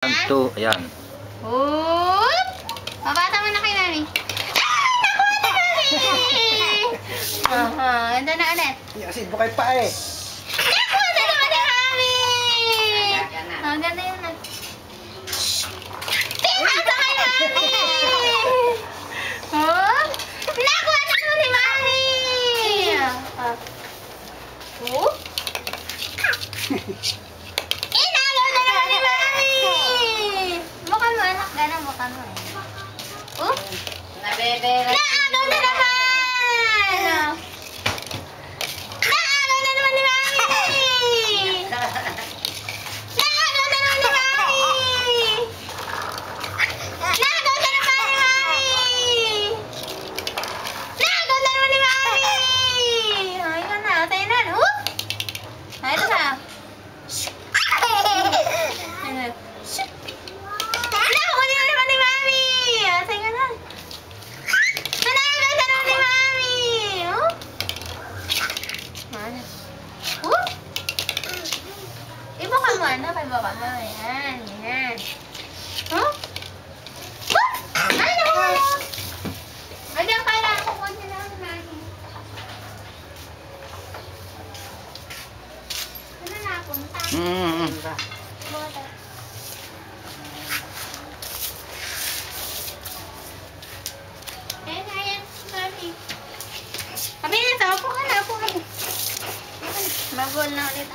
2, ayan. Oop! Mabata mo na kay Mami. Ah! Nakuha na Mami! Aha, ganda na ulit. Kasi bukay pa eh. Nakuha na naman ni Mami! Oh, ganda yun na. Pinasa kay Mami! Oh! Nakuha na naman ni Mami! Oh! Inalo na naman ni Mami! Bukan mo anak, ganang bukan mo eh. Oh! Nabebera. Naagaw na naman! Naagaw na naman ni Mami! Naagaw na naman ni Mami! Naagaw na naman ni Mami! Naagaw na naman ni Mami! Ay, ka na. Sa'yo na, no? Ay, ito na. Nakuha na naman ni Mami! Sa'yo ka na. Nanagaw na naman ni Mami! Oh? Mana? Oh? Iba ka mo, ano? Iba ka mo. Ayan, ayan. Oh? Oh? Ano? Ayan, kailangan ko konti lang ni Mami. Ano na punta? Bota. Ayan, ayan. Mami. Kami na ito. Upo ka na, upo ka na. Mag-goal na ulit.